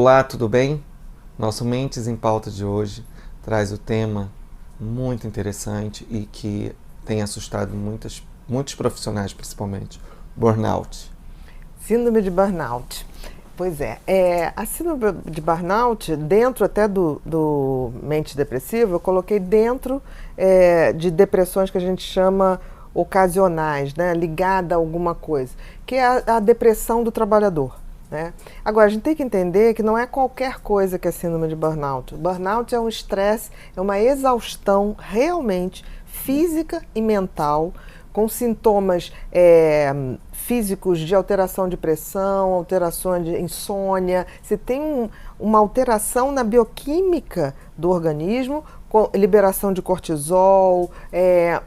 Olá, tudo bem? Nosso Mentes em Pauta de hoje traz o tema muito interessante e que tem assustado muitos profissionais, principalmente, burnout. Síndrome de burnout. Pois é, a síndrome de burnout, dentro até do mente depressiva, eu coloquei dentro de depressões que a gente chama ocasionais, né, ligada a alguma coisa, que é a depressão do trabalhador. Né? Agora, a gente tem que entender que não é qualquer coisa que é síndrome de burnout. Burnout é um estresse, é uma exaustão realmente física e mental, com sintomas físicos de alteração de pressão, alterações de insônia. Você tem uma alteração na bioquímica do organismo, com liberação de cortisol,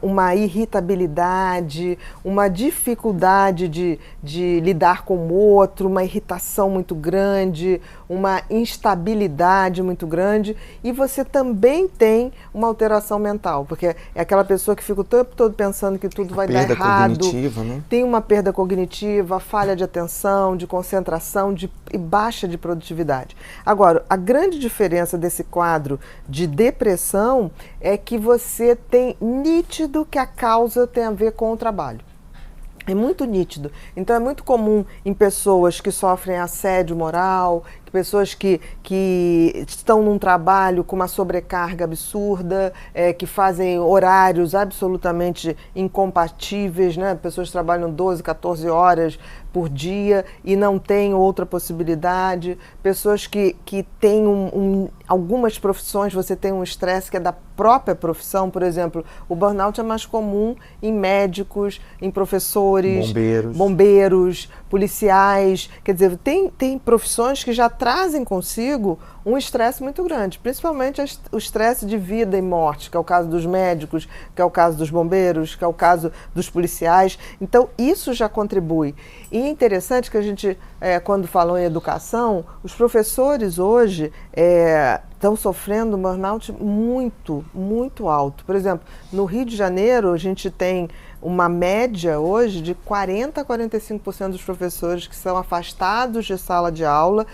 uma irritabilidade, uma dificuldade de lidar com o outro, uma irritação muito grande, uma instabilidade muito grande, e você também tem uma alteração mental, porque é aquela pessoa que fica o tempo todo pensando que tudo vai dar errado. Perda cognitiva, né? Tem uma perda cognitiva, falha de atenção, de concentração e baixa de produtividade. Agora, a grande diferença desse quadro de depressão é que você tem nítido que a causa tem a ver com o trabalho. É muito nítido. Então é muito comum em pessoas que sofrem assédio moral, pessoas que estão num trabalho com uma sobrecarga absurda, que fazem horários absolutamente incompatíveis, né? Pessoas que trabalham 12, 14 horas por dia e não têm outra possibilidade. Pessoas que têm algumas profissões, você tem um estresse que é da própria profissão. Por exemplo, o burnout é mais comum em médicos, em professores, bombeiros, policiais. Quer dizer, tem profissões que já trazem consigo um estresse muito grande, principalmente o estresse de vida e morte, que é o caso dos médicos, que é o caso dos bombeiros, que é o caso dos policiais. Então, isso já contribui. E é interessante que a gente, quando falou em educação, os professores hoje estão sofrendo um burnout muito, muito alto. Por exemplo, no Rio de Janeiro, a gente tem uma média hoje de 40% a 45% dos professores que são afastados de sala de aula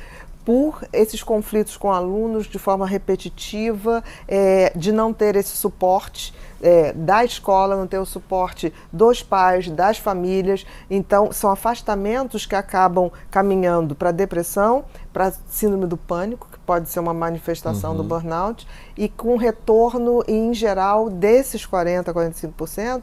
por esses conflitos com alunos de forma repetitiva, de não ter esse suporte da escola, não ter o suporte dos pais, das famílias. Então, são afastamentos que acabam caminhando para depressão, para síndrome do pânico, que pode ser uma manifestação do burnout, e com retorno, em geral, desses 40% a 45%,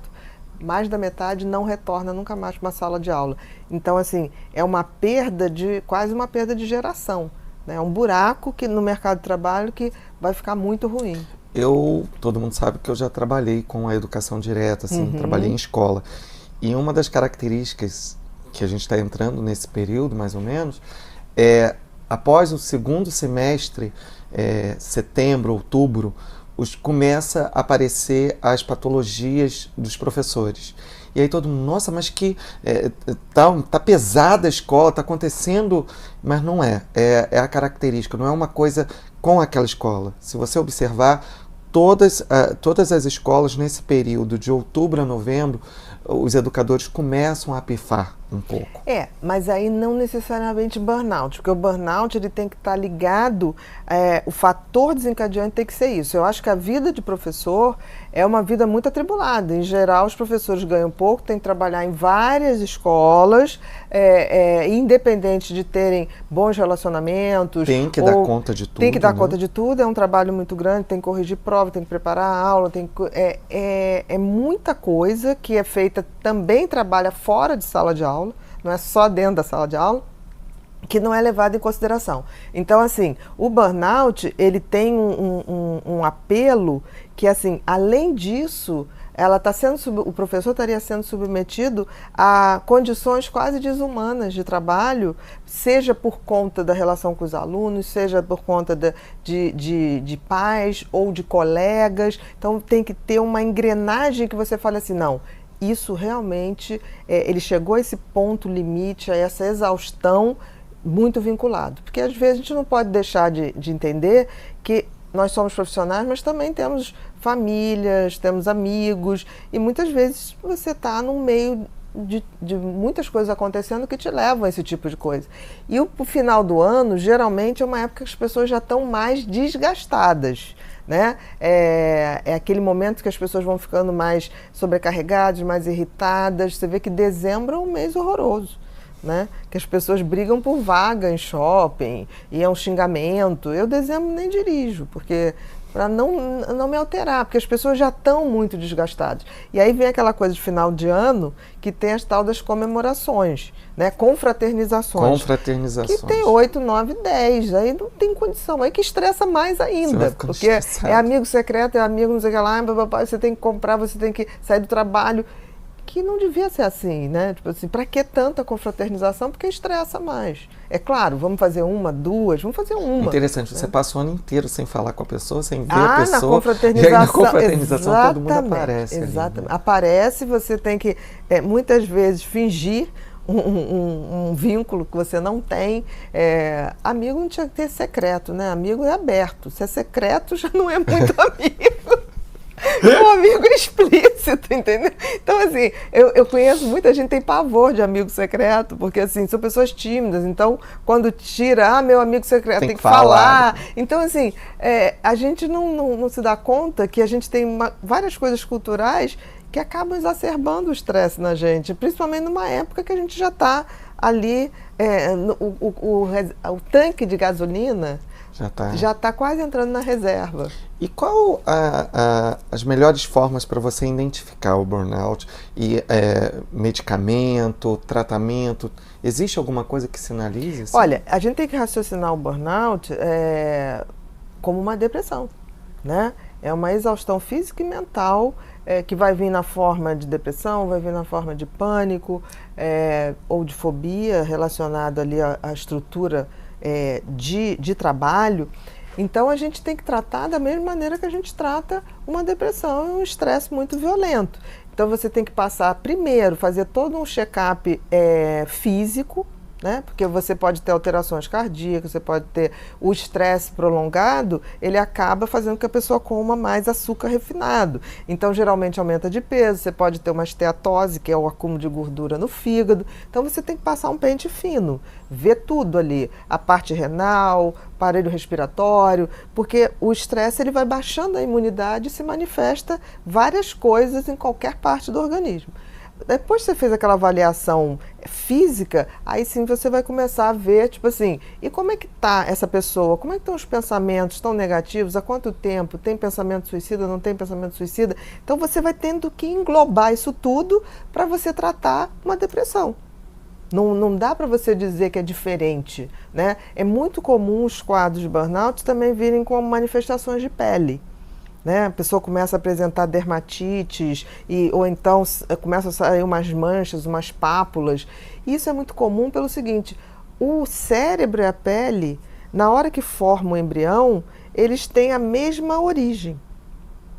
mais da metade não retorna nunca mais para uma sala de aula. Então, assim, é uma perda quase uma perda de geração. Né? É um buraco no mercado de trabalho que vai ficar muito ruim. Todo mundo sabe que eu já trabalhei com a educação direta, assim, trabalhei em escola. E uma das características que a gente está entrando nesse período, mais ou menos, após o segundo semestre, setembro, outubro, começa a aparecer as patologias dos professores. E aí todo mundo, nossa, mas tá pesada a escola, tá acontecendo, mas não é. É a característica, não é uma coisa com aquela escola. Se você observar, todas as escolas nesse período de outubro a novembro, os educadores começam a pifar um pouco. Mas aí não necessariamente burnout, porque o burnout ele tem que estar ligado, o fator desencadeante tem que ser isso. Eu acho que a vida de professor é uma vida muito atribulada. Em geral, os professores ganham pouco, têm que trabalhar em várias escolas, independente de terem bons relacionamentos. Tem que dar conta de tudo. Tem que dar conta de tudo, é um trabalho muito grande, tem que corrigir prova, tem que preparar a aula, é muita coisa que é feita, também trabalha fora de sala de aula, não é só dentro da sala de aula, que não é levado em consideração. Então, assim, o burnout, ele tem um apelo que, assim, além disso, o professor estaria sendo submetido a condições quase desumanas de trabalho, seja por conta da relação com os alunos, seja por conta de pais ou de colegas. Então, tem que ter uma engrenagem que você fale assim, não, isso realmente, ele chegou a esse ponto limite, a essa exaustão, muito vinculado. Porque às vezes a gente não pode deixar de entender que nós somos profissionais, mas também temos famílias, temos amigos, e muitas vezes você está num meio de muitas coisas acontecendo que te levam a esse tipo de coisa. E o final do ano, geralmente, é uma época que as pessoas já estão mais desgastadas. Né? É aquele momento que as pessoas vão ficando mais sobrecarregadas, mais irritadas. Você vê que dezembro é um mês horroroso. Né? Que as pessoas brigam por vaga em shopping e é um xingamento. Eu dezembro nem dirijo, porque para não me alterar, porque as pessoas já estão muito desgastadas. E aí vem aquela coisa de final de ano que tem as tal das comemorações, né? Confraternizações. Confraternizações. Que tem 8, 9, 10. Aí não tem condição. Aí que estressa mais ainda. Porque é amigo secreto, é amigo não sei o que lá, você tem que comprar, você tem que sair do trabalho. Que não devia ser assim, né? Tipo assim, para que tanta confraternização? Porque estressa mais. É claro, vamos fazer uma, duas, vamos fazer uma. Interessante, você passou o ano inteiro sem falar com a pessoa, sem ver a pessoa. Na confraternização. E aí na confraternização todo mundo aparece. Exatamente. Ali, né? Aparece, você tem que, muitas vezes, fingir um vínculo que você não tem. Amigo não tinha que ter secreto, né? Amigo é aberto. Se é secreto, já não é muito amigo. Um amigo explícito, entendeu? Então, assim, eu conheço muita gente que tem pavor de amigo secreto, porque, assim, são pessoas tímidas. Então, quando tira, meu amigo secreto, tem que falar. Então, assim, a gente não se dá conta que a gente tem várias coisas culturais que acabam exacerbando o estresse na gente, principalmente numa época que a gente já ali, o tanque de gasolina já está quase entrando na reserva. E qual as melhores formas para você identificar o burnout? E medicamento, tratamento, existe alguma coisa que sinalize? Assim? Olha, a gente tem que raciocinar o burnout como uma depressão, né? É uma exaustão física e mental que vai vir na forma de depressão, vai vir na forma de pânico ou de fobia relacionada ali à estrutura de trabalho. Então, a gente tem que tratar da mesma maneira que a gente trata uma depressão e um estresse muito violento. Então, você tem que passar primeiro, fazer todo um check-up físico, né? Porque você pode ter alterações cardíacas, você pode ter o estresse prolongado, ele acaba fazendo com que a pessoa coma mais açúcar refinado. Então, geralmente aumenta de peso, você pode ter uma esteatose, que é o acúmulo de gordura no fígado. Então, você tem que passar um pente fino, ver tudo ali, a parte renal, aparelho respiratório, porque o estresse ele vai baixando a imunidade e se manifesta várias coisas em qualquer parte do organismo. Depois que você fez aquela avaliação física, aí sim você vai começar a ver, tipo assim, e como é que tá essa pessoa? Como é que estão os pensamentos tão negativos? Há quanto tempo? Tem pensamento suicida? Não tem pensamento suicida? Então você vai tendo que englobar isso tudo para você tratar uma depressão. Não dá para você dizer que é diferente, né? É muito comum os quadros de burnout também virem com manifestações de pele. Né? A pessoa começa a apresentar dermatites ou então começa a sair umas manchas, umas pápulas. Isso é muito comum pelo seguinte, o cérebro e a pele, na hora que formam o embrião, eles têm a mesma origem.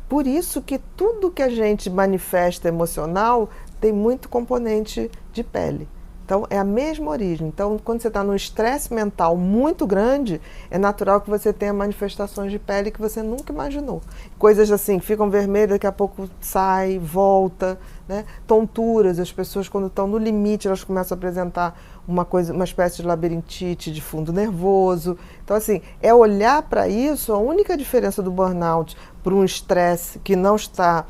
Por isso que tudo que a gente manifesta emocional tem muito componente de pele. Então, é a mesma origem. Então, quando você está num estresse mental muito grande, é natural que você tenha manifestações de pele que você nunca imaginou. Coisas assim, que ficam vermelhas, daqui a pouco sai, volta, né? Tonturas, as pessoas quando estão no limite, elas começam a apresentar uma espécie de labirintite de fundo nervoso. Então, assim, é olhar para isso. A única diferença do burnout para um estresse que não está...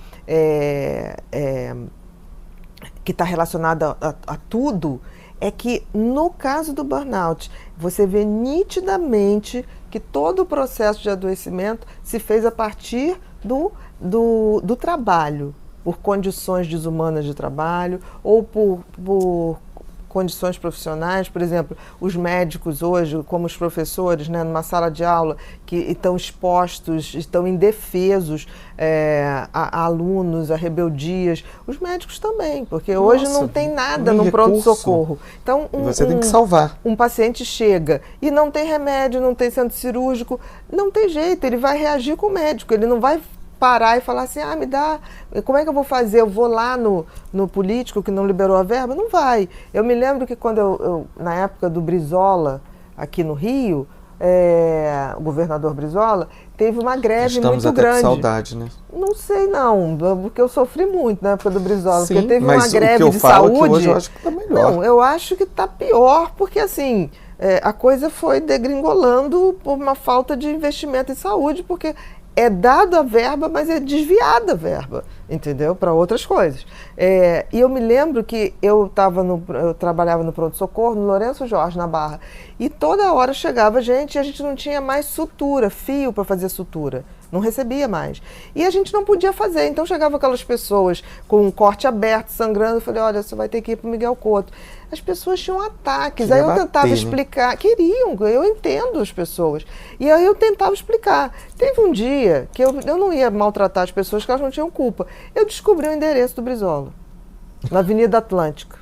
que está relacionada a tudo, é que no caso do burnout, você vê nitidamente que todo o processo de adoecimento se fez a partir do trabalho, por condições desumanas de trabalho ou por condições profissionais. Por exemplo, os médicos hoje, como os professores, né, numa sala de aula, que estão expostos, estão indefesos a alunos, a rebeldias. Os médicos também, porque hoje não tem nada no pronto-socorro. Então, você tem que salvar. Um paciente chega e não tem remédio, não tem centro cirúrgico, não tem jeito, ele vai reagir com o médico, ele não vai parar e falar assim, me dá, como é que eu vou fazer? Eu vou lá no político que não liberou a verba? Não vai. Eu me lembro que quando na época do Brizola, aqui no Rio, o governador Brizola, teve uma greve Estamos muito até grande. com saudade, né? Não sei não, porque eu sofri muito na época do Brizola, Sim, porque teve mas uma greve o que eu de falo saúde. É que hoje eu acho que está melhor. Não, eu acho que está pior, porque assim, a coisa foi degringolando por uma falta de investimento em saúde, porque é dada a verba, mas é desviada a verba, entendeu? Para outras coisas. E eu me lembro que eu trabalhava no pronto-socorro, no Lourenço Jorge, na Barra, e toda hora chegava gente e a gente não tinha mais sutura, fio para fazer sutura. Não recebia mais. E a gente não podia fazer. Então chegavam aquelas pessoas com um corte aberto, sangrando. Eu falei, olha, você vai ter que ir para o Miguel Couto. As pessoas tinham ataques. Queria aí eu tentava bater, né? explicar. Queriam, eu entendo as pessoas. E aí eu tentava explicar. Teve um dia que eu não ia maltratar as pessoas, que elas não tinham culpa. Eu descobri o endereço do Brizola, na Avenida Atlântica,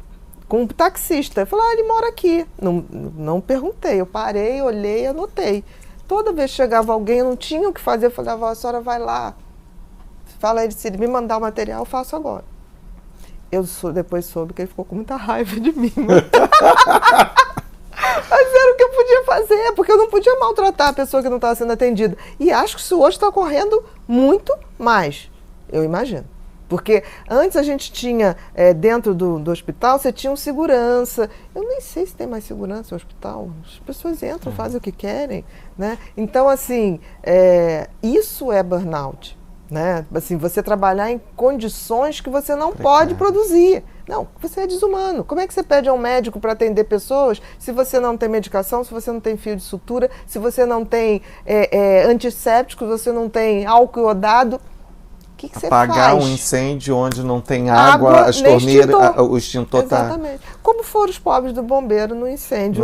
com um taxista. Eu falei, ele mora aqui. Não perguntei. Eu parei, olhei, anotei. Toda vez que chegava alguém, eu não tinha o que fazer, eu falava, a senhora vai lá, fala ele, se ele me mandar o material, eu faço agora. Depois soube que ele ficou com muita raiva de mim. Mas era o que eu podia fazer, porque eu não podia maltratar a pessoa que não estava sendo atendida. E acho que isso hoje está ocorrendo muito mais, eu imagino. Porque antes a gente tinha, dentro do hospital, você tinha um segurança. Eu nem sei se tem mais segurança no hospital. As pessoas entram, fazem o que querem, né? Então, assim, isso é burnout, né? Assim, você trabalhar em condições que você não pode produzir. Não, você é desumano. Como é que você pede a um médico para atender pessoas se você não tem medicação, se você não tem fio de sutura, se você não tem antisséptico, se você não tem álcool iodado? O que você faz? Apagar um incêndio onde não tem água, as torneiras, o extintor está... Exatamente. Como foram os pobres do bombeiro no incêndio,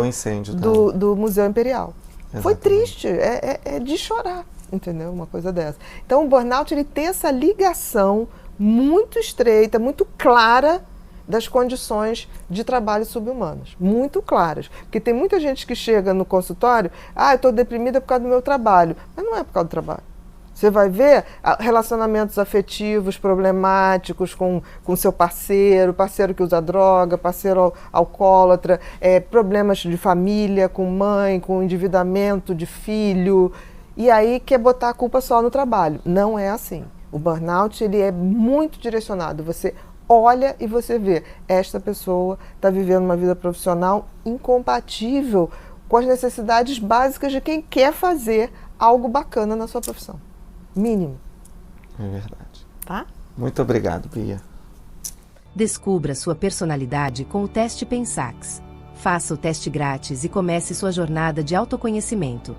do Museu Imperial. Exatamente. Foi triste, é de chorar, entendeu? Uma coisa dessa. Então o burnout ele tem essa ligação muito estreita, muito clara das condições de trabalho subhumanas. Muito claras. Porque tem muita gente que chega no consultório, eu estou deprimida por causa do meu trabalho. Mas não é por causa do trabalho. Você vai ver relacionamentos afetivos problemáticos com seu parceiro que usa droga, parceiro alcoólatra, problemas de família, com mãe, com endividamento de filho, e aí quer botar a culpa só no trabalho. Não é assim. O burnout ele é muito direcionado. Você olha e você vê, esta pessoa está vivendo uma vida profissional incompatível com as necessidades básicas de quem quer fazer algo bacana na sua profissão. Mínimo. É verdade. Tá? Muito obrigado, Bia. Descubra sua personalidade com o teste Pensax. Faça o teste grátis e comece sua jornada de autoconhecimento.